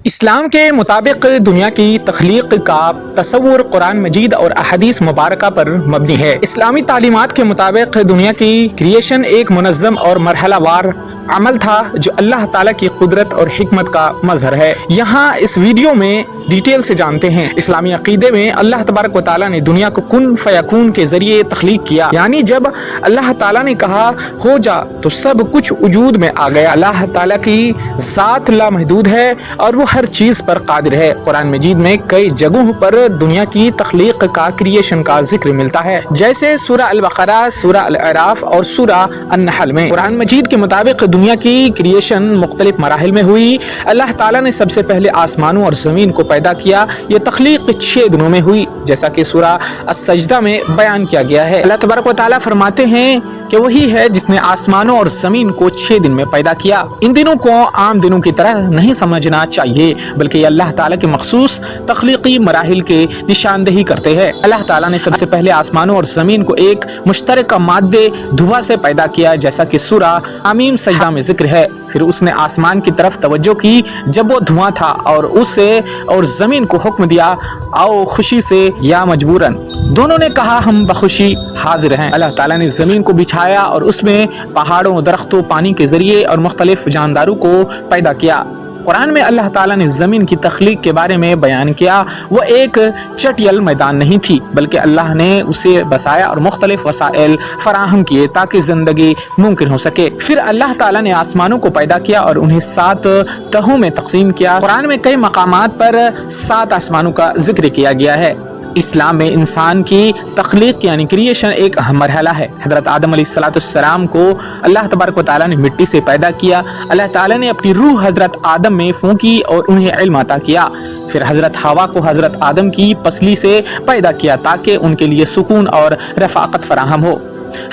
اسلام کے مطابق دنیا کی تخلیق کا تصور قرآن مجید اور احادیث مبارکہ پر مبنی ہے۔ اسلامی تعلیمات کے مطابق دنیا کی کریشن ایک منظم اور مرحلہ وار عمل تھا جو اللہ تعالیٰ کی قدرت اور حکمت کا مظہر ہے۔ یہاں اس ویڈیو میں ڈیٹیل سے جانتے ہیں۔ اسلامی عقیدے میں اللہ تبارک و تعالیٰ نے دنیا کو کن فیکون کے ذریعے تخلیق کیا، یعنی جب اللہ تعالیٰ نے کہا ہو جا تو سب کچھ وجود میں آ گیا۔ اللہ تعالیٰ کی ذات لامحدود ہے اور وہ ہر چیز پر قادر ہے۔ قرآن مجید میں کئی جگہوں پر دنیا کی تخلیق کا کریشن کا ذکر ملتا ہے، جیسے سورہ البقرہ، سورہ الاعراف اور سورہ النحل میں۔ قرآن مجید کے مطابق دنیا کی کریشن مختلف مراحل میں ہوئی۔ اللہ تعالیٰ نے سب سے پہلے آسمانوں اور زمین کو پیدا کیا۔ یہ تخلیق 6 دنوں میں ہوئی، جیسا کہ سورہ السجدہ میں بیان کیا گیا ہے۔ اللہ تبارک و تعالیٰ فرماتے ہیں کہ وہی ہے جس نے آسمانوں اور زمین کو 6 دن میں پیدا کیا۔ ان دنوں کو عام دنوں کی طرح نہیں سمجھنا چاہیے، بلکہ یہ اللہ تعالیٰ کے مخصوص تخلیقی مراحل کے نشاندہی کرتے ہیں۔ اللہ تعالیٰ نے سب سے پہلے آسمانوں اور زمین کو ایک مشترکہ مادے دھواں سے پیدا کیا، جیسا کہ سورہ حمیم سجدہ میں ذکر ہے۔ پھر اس نے آسمان کی طرف توجہ کی جب وہ دھواں تھا، اور اسے اور زمین کو حکم دیا آؤ خوشی سے یا مجبوراً۔ دونوں نے کہا ہم بخوشی حاضر ہیں۔ اللہ تعالیٰ نے زمین کو بچھایا اور اس میں پہاڑوں، درختوں، پانی کے ذریعے اور مختلف جانداروں کو پیدا کیا۔ قرآن میں اللہ تعالیٰ نے زمین کی تخلیق کے بارے میں بیان کیا، وہ ایک چٹیل میدان نہیں تھی، بلکہ اللہ نے اسے بسایا اور مختلف وسائل فراہم کیے تاکہ زندگی ممکن ہو سکے۔ پھر اللہ تعالیٰ نے آسمانوں کو پیدا کیا اور انہیں 7 تہوں میں تقسیم کیا۔ قرآن میں کئی مقامات پر 7 آسمانوں کا ذکر کیا گیا ہے۔ اسلام میں انسان کی تخلیق یعنی کریشن ایک اہم مرحلہ ہے۔ حضرت آدم علیہ السلام کو اللہ تبارک و تعالیٰ نے مٹی سے پیدا کیا۔ اللہ تعالیٰ نے اپنی روح حضرت آدم میں پھونکی اور انہیں علم عطا کیا۔ پھر حضرت حوا کو حضرت آدم کی پسلی سے پیدا کیا تاکہ ان کے لیے سکون اور رفاقت فراہم ہو۔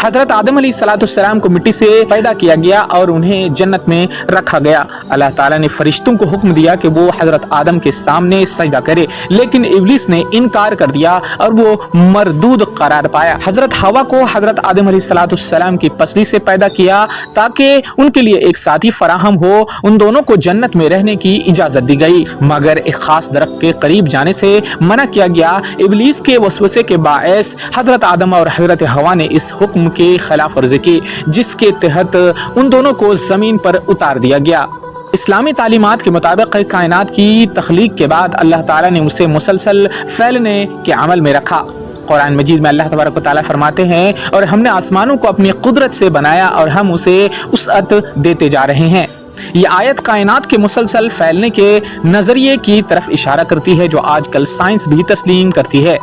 حضرت آدم علیہ السلام کو مٹی سے پیدا کیا گیا اور انہیں جنت میں رکھا گیا۔ اللہ تعالیٰ نے فرشتوں کو حکم دیا کہ وہ حضرت آدم کے سامنے سجدہ کرے، لیکن ابلیس نے انکار کر دیا اور وہ مردود قرار پایا۔ حضرت حوا کو حضرت آدم علیہ السلام کی پسلی سے پیدا کیا تاکہ ان کے لیے ایک ساتھی فراہم ہو۔ ان دونوں کو جنت میں رہنے کی اجازت دی گئی، مگر ایک خاص درخت کے قریب جانے سے منع کیا گیا۔ ابلیس کے وسوسے کے باعث حضرت آدم اور حضرت حوا نے اس حکم کی خلاف ورزی کی، جس کے تحت ان دونوں کو زمین پر اتار دیا گیا۔ اسلامی تعلیمات کے مطابق کائنات کی تخلیق کے بعد اللہ تعالیٰ نے اسے مسلسل پھیلنے کے عمل میں رکھا۔ قرآن مجید میں اللہ تبارک و تعالیٰ فرماتے ہیں اور ہم نے آسمانوں کو اپنی قدرت سے بنایا اور ہم اسے وسعت دیتے جا رہے ہیں۔ یہ آیت کائنات کے مسلسل پھیلنے کے نظریے کی طرف اشارہ کرتی ہے جو آج کل سائنس بھی تسلیم کرتی ہے۔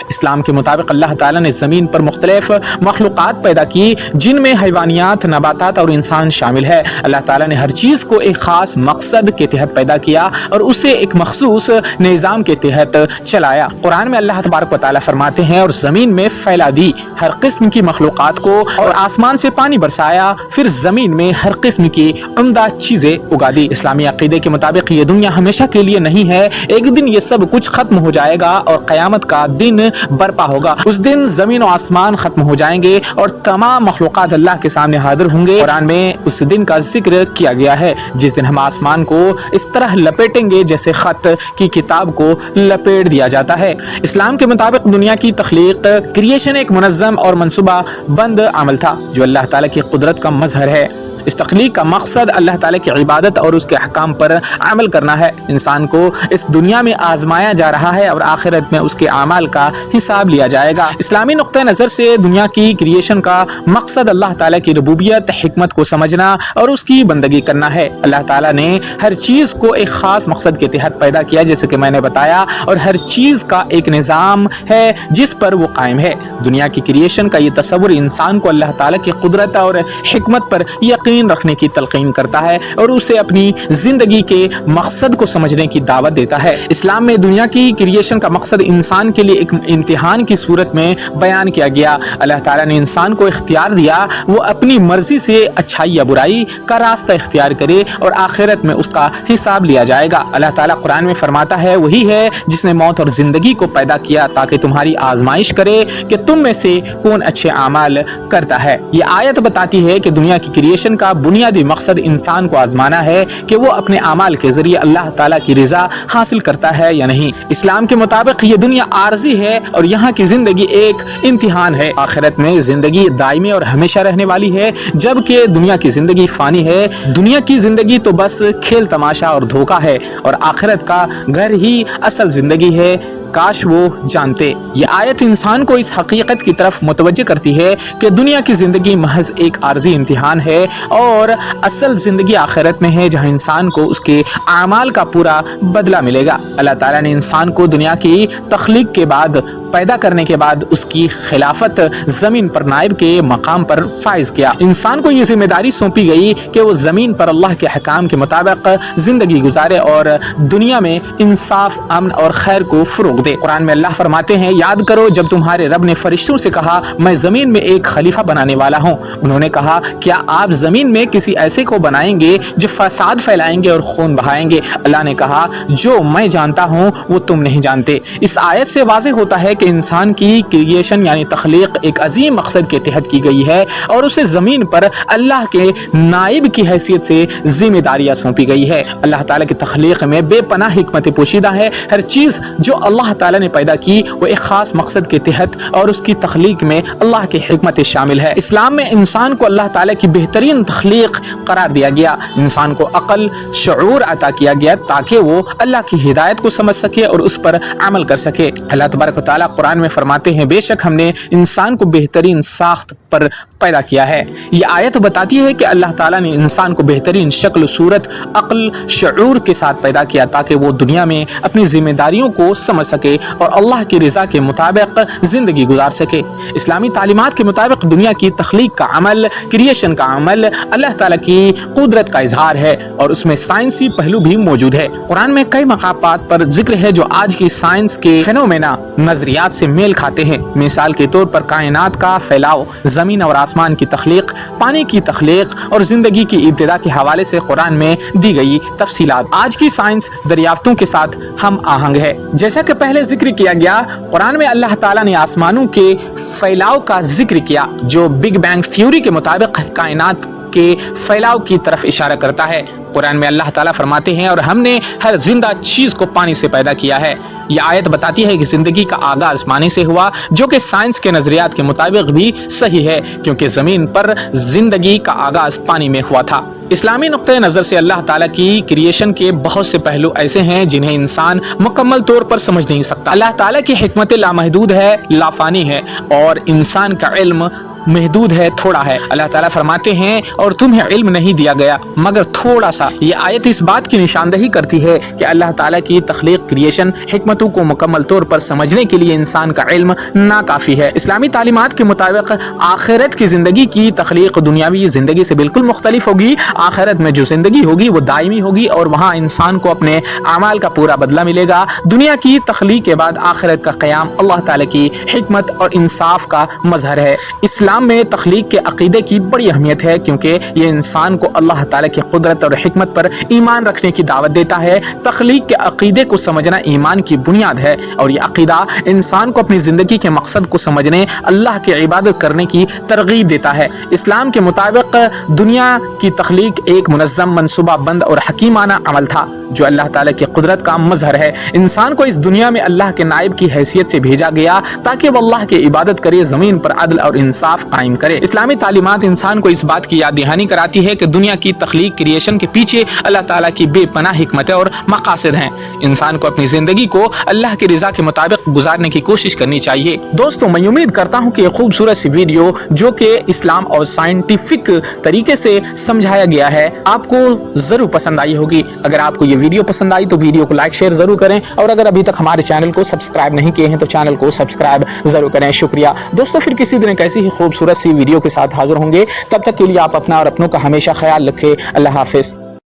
اسلام کے مطابق اللہ تعالیٰ نے زمین پر مختلف مخلوقات پیدا کی، جن میں حیوانیات، نباتات اور انسان شامل ہے۔ اللہ تعالیٰ نے ہر چیز کو ایک خاص مقصد کے تحت پیدا کیا اور اسے ایک مخصوص نظام کے تحت چلایا۔ قرآن میں اللہ تبارک و تعالیٰ فرماتے ہیں اور زمین میں پھیلا دی ہر قسم کی مخلوقات کو اور آسمان سے پانی برسایا، پھر زمین میں ہر قسم کی عمدہ چیزیں اگا دی۔ اسلامی عقیدے کے مطابق یہ دنیا ہمیشہ کے لیے نہیں ہے، ایک دن یہ سب کچھ ختم ہو جائے گا اور قیامت کا دن برپا ہوگا۔ اس دن زمین و آسمان ختم ہو جائیں گے اور تمام مخلوقات اللہ کے سامنے حاضر ہوں گے۔ قرآن میں اس دن کا ذکر کیا گیا ہے جس دن ہم آسمان کو اس طرح لپیٹیں گے جیسے خط کی کتاب کو لپیٹ دیا جاتا ہے۔ اسلام کے مطابق دنیا کی تخلیق کریشن ایک منظم اور منصوبہ بند عمل تھا جو اللہ تعالیٰ کی قدرت کا مظہر ہے۔ اس تخلیق کا مقصد اللہ تعالیٰ کی عبادت اور اس کے احکام پر عمل کرنا ہے۔ انسان کو اس دنیا میں آزمایا جا رہا ہے اور آخرت میں اس کے اعمال کا حساب لیا جائے گا۔ اسلامی نقطہ نظر سے دنیا کی کریشن کا مقصد اللہ تعالیٰ کی ربوبیت، حکمت کو سمجھنا اور اس کی بندگی کرنا ہے۔ اللہ تعالیٰ نے ہر چیز کو ایک خاص مقصد کے تحت پیدا کیا، جیسے کہ میں نے بتایا، اور ہر چیز کا ایک نظام ہے جس پر وہ قائم ہے۔ دنیا کی کریشن کا یہ تصور انسان کو اللہ تعالیٰ کی قدرت اور حکمت پر یقین رکھنے کی تلقین کرتا ہے اور اسے اپنی زندگی کے مقصد کو سمجھنے کی دعوت دیتا ہے۔ اسلام میں دنیا کی کریشن کا مقصد انسان کے لیے ایک امتحان کی صورت میں بیان کیا گیا۔ اللہ تعالیٰ نے انسان کو اختیار دیا وہ اپنی مرضی سے اچھائی یا برائی کا راستہ اختیار کرے اور آخرت میں اس کا حساب لیا جائے گا۔ اللہ تعالیٰ قرآن میں فرماتا ہے وہی ہے جس نے موت اور زندگی کو پیدا کیا تاکہ تمہاری آزمائش کرے کہ تم میں سے کون اچھے اعمال کرتا ہے۔ یہ آیت بتاتی ہے کہ دنیا کی کریشن کا بنیادی مقصد انسان کو آزمانا ہے کہ وہ اپنے اعمال کے ذریعے اللہ تعالیٰ کی رضا حاصل کرتا ہے یا نہیں۔ اسلام کے مطابق یہ دنیا عارضی ہے اور یہاں کی زندگی ایک امتحان ہے۔ آخرت میں زندگی دائمی اور ہمیشہ رہنے والی ہے، جبکہ دنیا کی زندگی فانی ہے۔ دنیا کی زندگی تو بس کھیل تماشا اور دھوکہ ہے، اور آخرت کا گھر ہی اصل زندگی ہے۔ کاش وہ جانتے۔ یہ آیت انسان کو اس حقیقت کی طرف متوجہ کرتی ہے کہ دنیا کی زندگی محض ایک عارضی امتحان ہے اور اصل زندگی آخرت میں ہے، جہاں انسان کو اس کے اعمال کا پورا بدلہ ملے گا۔ اللہ تعالیٰ نے انسان کو دنیا کی تخلیق کے بعد، پیدا کرنے کے بعد اس کی خلافت زمین پر نائب کے مقام پر فائز کیا۔ انسان کو یہ ذمہ داری سونپی گئی کہ وہ زمین پر اللہ کے حکام کے مطابق زندگی گزارے اور دنیا میں انصاف، امن اور خیر کو فروغ دے۔ قرآن میں اللہ فرماتے ہیں، یاد کرو جب تمہارے رب نے فرشتوں سے کہا میں زمین میں ایک خلیفہ بنانے والا ہوں۔ انہوں نے کہا کیا آپ زمین میں کسی ایسے کو بنائیں گے جو فساد پھیلائیں گے اور خون بہائیں گے؟ اللہ نے کہا جو میں جانتا ہوں وہ تم نہیں جانتے۔ اس آیت سے واضح ہوتا ہے کہ انسان کی کریشن یعنی تخلیق ایک عظیم مقصد کے تحت کی گئی ہے اور اسے زمین پر اللہ کے نائب کی حیثیت سے ذمہ داریاں سونپی گئی ہے۔ اللہ تعالیٰ کی تخلیق میں بے پناہ حکمت پوشیدہ ہے۔ ہر چیز جو اللہ تعالیٰ نے پیدا کی وہ ایک خاص مقصد کے تحت اور اس کی تخلیق میں اللہ کی حکمت شامل ہے۔ اسلام میں انسان کو اللہ تعالیٰ کی بہترین تخلیق قرار دیا گیا۔ انسان کو عقل، شعور عطا کیا گیا تاکہ وہ اللہ کی ہدایت کو سمجھ سکے اور اس پر عمل کر سکے۔ اللہ تبارک و تعالیٰ قرآن میں فرماتے ہیں بے شک ہم نے انسان کو بہترین ساخت پر پیدا کیا ہے۔ یہ آیت بتاتی ہے کہ اللہ تعالیٰ نے انسان کو بہترین شکل و صورت، عقل، شعور کے ساتھ پیدا کیا تاکہ وہ دنیا میں اپنی ذمہ داریوں کو سمجھ سکے اور اللہ کی رضا کے مطابق زندگی گزار سکے۔ اسلامی تعلیمات کے مطابق دنیا کی تخلیق کا عمل، کریشن کا عمل اللہ تعالیٰ کی قدرت کا اظہار ہے اور اس میں سائنسی پہلو بھی موجود ہے۔ قرآن میں کئی مقامات پر ذکر ہے جو آج کی سائنس کے فینومینا نظریات سے میل کھاتے ہیں۔ مثال کے طور پر کائنات کا پھیلاؤ، زمین اور آسمان کی تخلیق، پانی کی تخلیق اور زندگی کی ابتدا کے حوالے سے قرآن میں دی گئی تفصیلات آج کی سائنس دریافتوں کے ساتھ ہم آہنگ ہے۔ جیسا کہ پہلے ذکر کیا گیا، قرآن میں اللہ تعالیٰ نے آسمانوں کے پھیلاؤ کا ذکر کیا جو بگ بینگ تھیوری کے مطابق کائنات کے پھیلاؤ کی طرف اشارہ کرتا ہے۔ قرآن میں اللہ تعالیٰ فرماتے ہیں اور ہم نے ہر زندہ چیز کو پانی سے پیدا کیا ہے۔ یہ آیت بتاتی ہے کہ زندگی کا آغاز پانی سے ہوا، جو کہ سائنس کے نظریات کے مطابق بھی صحیح ہے کیونکہ زمین پر زندگی کا آغاز پانی میں ہوا تھا۔ اسلامی نقطۂ نظر سے اللہ تعالیٰ کی کریشن کے بہت سے پہلو ایسے ہیں جنہیں انسان مکمل طور پر سمجھ نہیں سکتا۔ اللہ تعالیٰ کی حکمت لامحدود ہے، لافانی ہے اور انسان کا علم محدود ہے، تھوڑا ہے۔ اللہ تعالیٰ فرماتے ہیں اور تمہیں علم نہیں دیا گیا مگر تھوڑا سا۔ یہ آیت اس بات کی نشاندہی کرتی ہے کہ اللہ تعالیٰ کی تخلیق، کریشن، حکمتوں کو مکمل طور پر سمجھنے کے لیے انسان کا علم ناکافی ہے۔ اسلامی تعلیمات کے مطابق آخرت کی زندگی کی تخلیق دنیاوی زندگی سے بالکل مختلف ہوگی۔ آخرت میں جو زندگی ہوگی وہ دائمی ہوگی اور وہاں انسان کو اپنے اعمال کا پورا بدلہ ملے گا۔ دنیا کی تخلیق کے بعد آخرت کا قیام اللہ تعالیٰ کی حکمت اور انصاف کا مظہر ہے۔ اسلام میں تخلیق کے عقیدے کی بڑی اہمیت ہے کیونکہ یہ انسان کو اللہ تعالیٰ کی قدرت اور حکمت پر ایمان رکھنے کی دعوت دیتا ہے۔ تخلیق کے عقیدے کو سمجھنا ایمان کی بنیاد ہے اور یہ عقیدہ انسان کو اپنی زندگی کے مقصد کو سمجھنے، اللہ کی عبادت کرنے کی ترغیب دیتا ہے۔ اسلام کے مطابق دنیا کی تخلیق ایک منظم، منصوبہ بند اور حکیمانہ عمل تھا جو اللہ تعالیٰ کی قدرت کا مظہر ہے۔ انسان کو اس دنیا میں اللہ کے نائب کی حیثیت سے بھیجا گیا تاکہ وہ اللہ کی عبادت کرے، زمین پر عدل اور انصاف قائم کرے۔ اسلامی تعلیمات انسان کو اس بات کی یاد دہانی کراتی ہے کہ دنیا کی تخلیق، کریشن کے پیچھے اللہ تعالیٰ کی بے پناہ حکمتیں اور مقاصد ہیں۔ انسان کو اپنی زندگی کو اللہ کی رضا کے مطابق گزارنے کی کوشش کرنی چاہیے۔ دوستوں، میں امید کرتا ہوں کہ یہ خوبصورت سی ویڈیو جو کہ اسلام اور سائنٹیفک طریقے سے سمجھایا گیا ہے آپ کو ضرور پسند آئی ہوگی۔ اگر آپ کو یہ ویڈیو پسند آئی تو ویڈیو کو لائک شیئر ضرور کریں اور اگر ابھی تک ہمارے چینل کو سبسکرائب نہیں کیے ہیں تو چینل کو سبسکرائب ضرور کریں۔ شکریہ دوستوں، پھر کسی دن ایک ایسی ہی خوبصورت سی ویڈیو کے ساتھ حاضر ہوں گے۔ تب تک کے لیے آپ اپنا اور اپنوں کا ہمیشہ خیال رکھیں۔ اللہ حافظ۔